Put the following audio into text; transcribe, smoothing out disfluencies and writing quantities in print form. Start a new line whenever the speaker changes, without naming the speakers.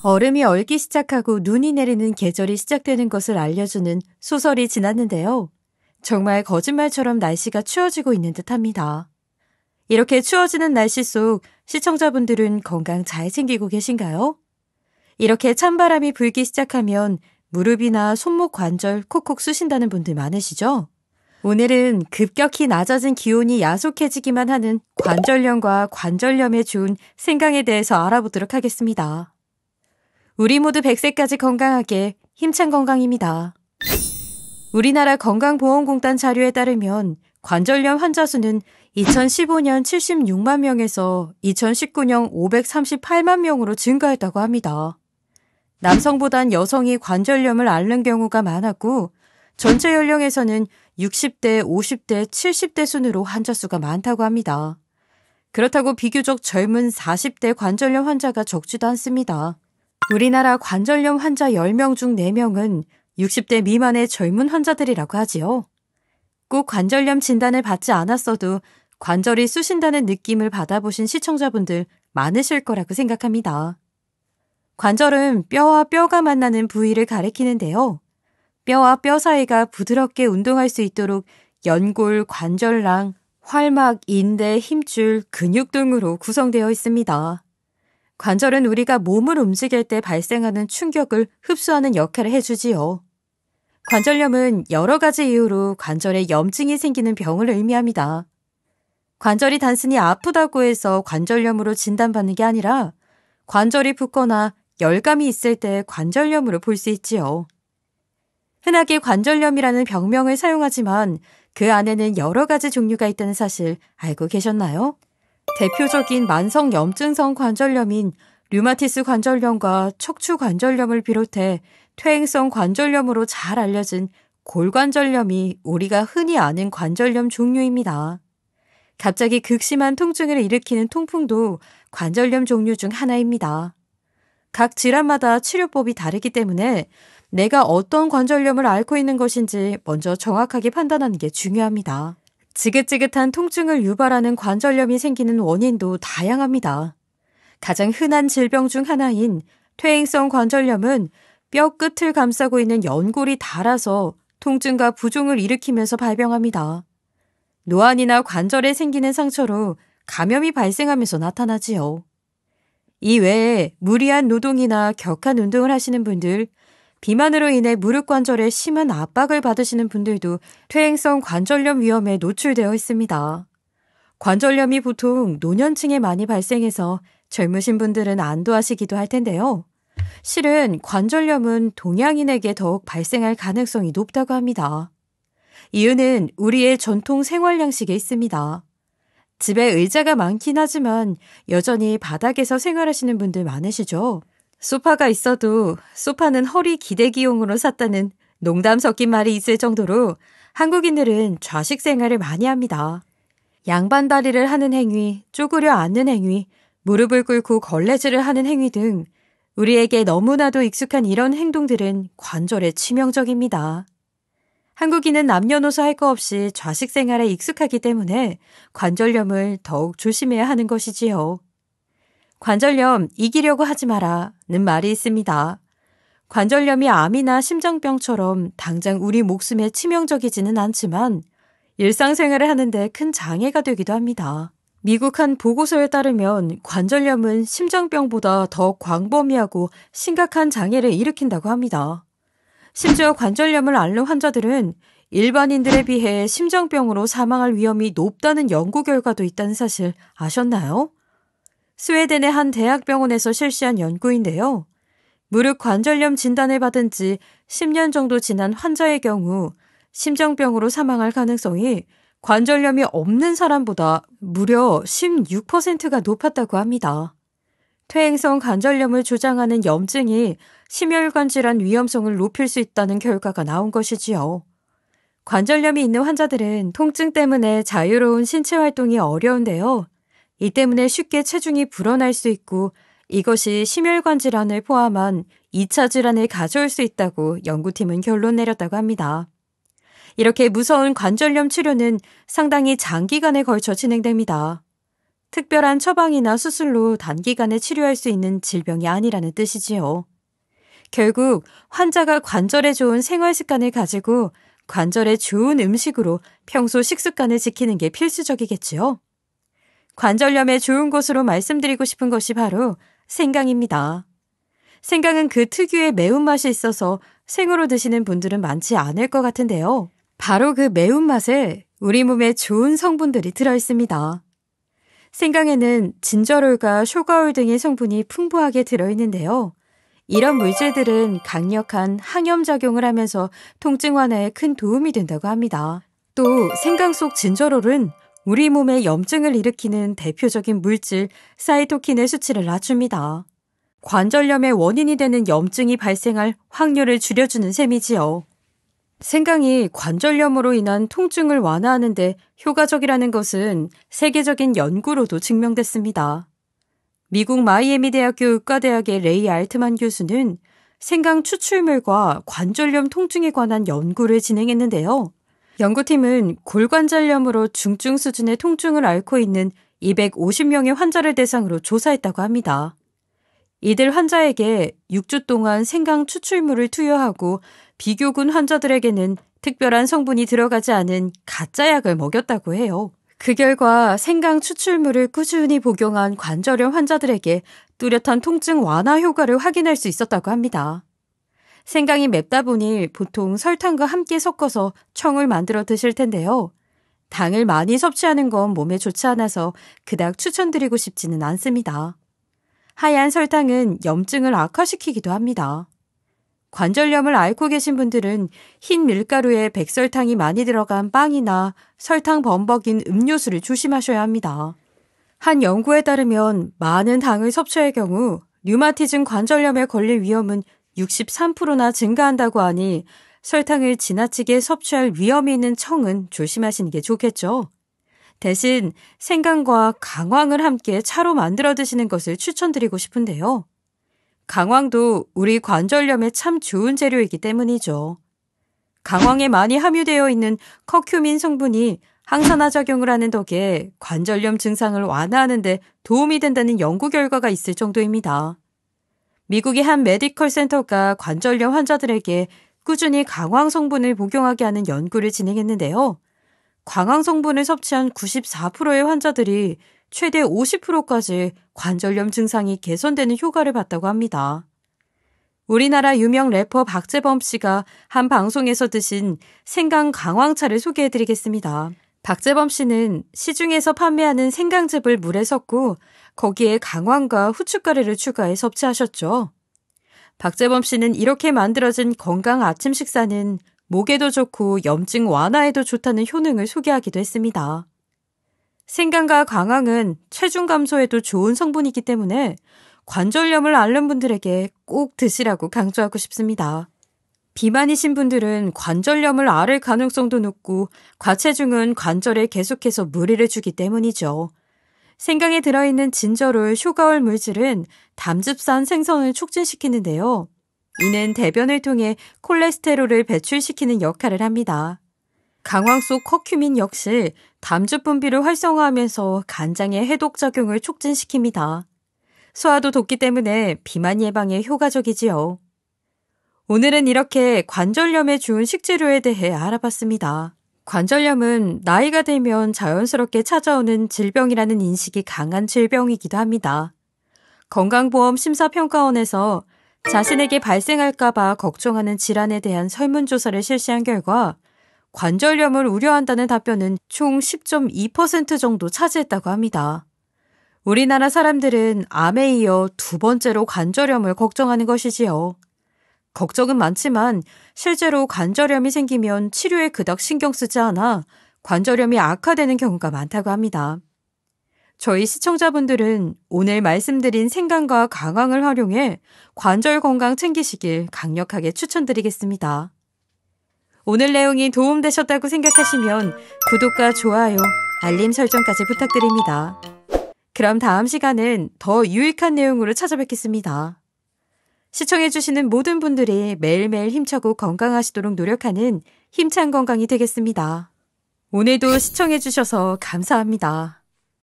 얼음이 얼기 시작하고 눈이 내리는 계절이 시작되는 것을 알려주는 소설이 지났는데요. 정말 거짓말처럼 날씨가 추워지고 있는 듯합니다. 이렇게 추워지는 날씨 속 시청자분들은 건강 잘 챙기고 계신가요? 이렇게 찬바람이 불기 시작하면 무릎이나 손목 관절 콕콕 쑤신다는 분들 많으시죠? 오늘은 급격히 낮아진 기온이 야속해지기만 하는 관절염과 관절염에 좋은 생강에 대해서 알아보도록 하겠습니다. 우리 모두 100세까지 건강하게 힘찬 건강입니다. 우리나라 건강보험공단 자료에 따르면 관절염 환자 수는 2015년 76만 명에서 2019년 538만 명으로 증가했다고 합니다. 남성보단 여성이 관절염을 앓는 경우가 많았고 전체 연령에서는 60대, 50대, 70대 순으로 환자 수가 많다고 합니다. 그렇다고 비교적 젊은 40대 관절염 환자가 적지도 않습니다. 우리나라 관절염 환자 10명 중 4명은 60대 미만의 젊은 환자들이라고 하지요. 꼭 관절염 진단을 받지 않았어도 관절이 쑤신다는 느낌을 받아보신 시청자분들 많으실 거라고 생각합니다. 관절은 뼈와 뼈가 만나는 부위를 가리키는데요. 뼈와 뼈 사이가 부드럽게 운동할 수 있도록 연골, 관절랑, 활막, 인대, 힘줄, 근육 등으로 구성되어 있습니다. 관절은 우리가 몸을 움직일 때 발생하는 충격을 흡수하는 역할을 해주지요. 관절염은 여러 가지 이유로 관절에 염증이 생기는 병을 의미합니다. 관절이 단순히 아프다고 해서 관절염으로 진단받는 게 아니라 관절이 붓거나 열감이 있을 때 관절염으로 볼 수 있지요. 흔하게 관절염이라는 병명을 사용하지만 그 안에는 여러 가지 종류가 있다는 사실 알고 계셨나요? 대표적인 만성 염증성 관절염인 류마티스 관절염과 척추 관절염을 비롯해 퇴행성 관절염으로 잘 알려진 골관절염이 우리가 흔히 아는 관절염 종류입니다. 갑자기 극심한 통증을 일으키는 통풍도 관절염 종류 중 하나입니다. 각 질환마다 치료법이 다르기 때문에 내가 어떤 관절염을 앓고 있는 것인지 먼저 정확하게 판단하는 게 중요합니다. 지긋지긋한 통증을 유발하는 관절염이 생기는 원인도 다양합니다. 가장 흔한 질병 중 하나인 퇴행성 관절염은 뼈 끝을 감싸고 있는 연골이 닳아서 통증과 부종을 일으키면서 발병합니다. 노안이나 관절에 생기는 상처로 감염이 발생하면서 나타나지요. 이 외에 무리한 노동이나 격한 운동을 하시는 분들, 비만으로 인해 무릎 관절에 심한 압박을 받으시는 분들도 퇴행성 관절염 위험에 노출되어 있습니다. 관절염이 보통 노년층에 많이 발생해서 젊으신 분들은 안도하시기도 할 텐데요. 실은 관절염은 동양인에게 더욱 발생할 가능성이 높다고 합니다. 이유는 우리의 전통 생활 양식에 있습니다. 집에 의자가 많긴 하지만 여전히 바닥에서 생활하시는 분들 많으시죠? 소파가 있어도 소파는 허리 기대기용으로 샀다는 농담 섞인 말이 있을 정도로 한국인들은 좌식 생활을 많이 합니다. 양반다리를 하는 행위, 쪼그려 앉는 행위, 무릎을 꿇고 걸레질을 하는 행위 등 우리에게 너무나도 익숙한 이런 행동들은 관절에 치명적입니다. 한국인은 남녀노소 할 거 없이 좌식 생활에 익숙하기 때문에 관절염을 더욱 조심해야 하는 것이지요. 관절염 이기려고 하지 마라는 말이 있습니다. 관절염이 암이나 심장병처럼 당장 우리 목숨에 치명적이지는 않지만 일상생활을 하는데 큰 장애가 되기도 합니다. 미국 한 보고서에 따르면 관절염은 심장병보다 더 광범위하고 심각한 장애를 일으킨다고 합니다. 심지어 관절염을 앓는 환자들은 일반인들에 비해 심장병으로 사망할 위험이 높다는 연구 결과도 있다는 사실 아셨나요? 스웨덴의 한 대학병원에서 실시한 연구인데요. 무릎 관절염 진단을 받은 지 10년 정도 지난 환자의 경우 심장병으로 사망할 가능성이 관절염이 없는 사람보다 무려 16%가 높았다고 합니다. 퇴행성 관절염을 조장하는 염증이 심혈관 질환 위험성을 높일 수 있다는 결과가 나온 것이지요. 관절염이 있는 환자들은 통증 때문에 자유로운 신체 활동이 어려운데요. 이 때문에 쉽게 체중이 불어날 수 있고 이것이 심혈관 질환을 포함한 2차 질환을 가져올 수 있다고 연구팀은 결론 내렸다고 합니다. 이렇게 무서운 관절염 치료는 상당히 장기간에 걸쳐 진행됩니다. 특별한 처방이나 수술로 단기간에 치료할 수 있는 질병이 아니라는 뜻이지요. 결국 환자가 관절에 좋은 생활 습관을 가지고 관절에 좋은 음식으로 평소 식습관을 지키는 게 필수적이겠지요. 관절염에 좋은 곳으로 말씀드리고 싶은 것이 바로 생강입니다. 생강은 그 특유의 매운맛이 있어서 생으로 드시는 분들은 많지 않을 것 같은데요. 바로 그 매운맛에 우리 몸에 좋은 성분들이 들어있습니다. 생강에는 진저롤과 쇼가올 등의 성분이 풍부하게 들어있는데요. 이런 물질들은 강력한 항염작용을 하면서 통증 완화에 큰 도움이 된다고 합니다. 또 생강 속 진저롤은 우리 몸에 염증을 일으키는 대표적인 물질 사이토킨의 수치를 낮춥니다. 관절염의 원인이 되는 염증이 발생할 확률을 줄여주는 셈이지요. 생강이 관절염으로 인한 통증을 완화하는 데 효과적이라는 것은 세계적인 연구로도 증명됐습니다. 미국 마이애미 대학교 의과대학의 레이 알트만 교수는 생강 추출물과 관절염 통증에 관한 연구를 진행했는데요. 연구팀은 골관절염으로 중증 수준의 통증을 앓고 있는 250명의 환자를 대상으로 조사했다고 합니다. 이들 환자에게 6주 동안 생강 추출물을 투여하고 비교군 환자들에게는 특별한 성분이 들어가지 않은 가짜 약을 먹였다고 해요. 그 결과 생강 추출물을 꾸준히 복용한 관절염 환자들에게 뚜렷한 통증 완화 효과를 확인할 수 있었다고 합니다. 생강이 맵다 보니 보통 설탕과 함께 섞어서 청을 만들어 드실 텐데요. 당을 많이 섭취하는 건 몸에 좋지 않아서 그닥 추천드리고 싶지는 않습니다. 하얀 설탕은 염증을 악화시키기도 합니다. 관절염을 앓고 계신 분들은 흰 밀가루에 백설탕이 많이 들어간 빵이나 설탕 범벅인 음료수를 조심하셔야 합니다. 한 연구에 따르면 많은 당을 섭취할 경우 류마티즘 관절염에 걸릴 위험은 63%나 증가한다고 하니 설탕을 지나치게 섭취할 위험이 있는 청은 조심하시는 게 좋겠죠. 대신 생강과 강황을 함께 차로 만들어 드시는 것을 추천드리고 싶은데요. 강황도 우리 관절염에 참 좋은 재료이기 때문이죠. 강황에 많이 함유되어 있는 커큐민 성분이 항산화 작용을 하는 덕에 관절염 증상을 완화하는 데 도움이 된다는 연구 결과가 있을 정도입니다. 미국의 한 메디컬 센터가 관절염 환자들에게 꾸준히 강황 성분을 복용하게 하는 연구를 진행했는데요. 강황 성분을 섭취한 94%의 환자들이 최대 50%까지 관절염 증상이 개선되는 효과를 봤다고 합니다. 우리나라 유명 래퍼 박재범 씨가 한 방송에서 드신 생강 강황차를 소개해드리겠습니다. 박재범 씨는 시중에서 판매하는 생강즙을 물에 섞고 거기에 강황과 후춧가루를 추가해 섭취하셨죠. 박재범 씨는 이렇게 만들어진 건강 아침 식사는 목에도 좋고 염증 완화에도 좋다는 효능을 소개하기도 했습니다. 생강과 강황은 체중 감소에도 좋은 성분이기 때문에 관절염을 앓는 분들에게 꼭 드시라고 강조하고 싶습니다. 비만이신 분들은 관절염을 앓을 가능성도 높고 과체중은 관절에 계속해서 무리를 주기 때문이죠. 생강에 들어있는 진저롤, 쇼가올 물질은 담즙산 생성을 촉진시키는데요. 이는 대변을 통해 콜레스테롤을 배출시키는 역할을 합니다. 강황 속 커큐민 역시 담즙 분비를 활성화하면서 간장의 해독작용을 촉진시킵니다. 소화도 돕기 때문에 비만 예방에 효과적이지요. 오늘은 이렇게 관절염에 좋은 식재료에 대해 알아봤습니다. 관절염은 나이가 들면 자연스럽게 찾아오는 질병이라는 인식이 강한 질병이기도 합니다. 건강보험심사평가원에서 자신에게 발생할까봐 걱정하는 질환에 대한 설문조사를 실시한 결과 관절염을 우려한다는 답변은 총 10.2% 정도 차지했다고 합니다. 우리나라 사람들은 암에 이어 두 번째로 관절염을 걱정하는 것이지요. 걱정은 많지만 실제로 관절염이 생기면 치료에 그닥 신경 쓰지 않아 관절염이 악화되는 경우가 많다고 합니다. 저희 시청자분들은 오늘 말씀드린 생강과 강황을 활용해 관절 건강 챙기시길 강력하게 추천드리겠습니다. 오늘 내용이 도움되셨다고 생각하시면 구독과 좋아요, 알림 설정까지 부탁드립니다. 그럼 다음 시간은 더 유익한 내용으로 찾아뵙겠습니다. 시청해주시는 모든 분들이 매일매일 힘차고 건강하시도록 노력하는 힘찬 건강이 되겠습니다. 오늘도 시청해주셔서 감사합니다.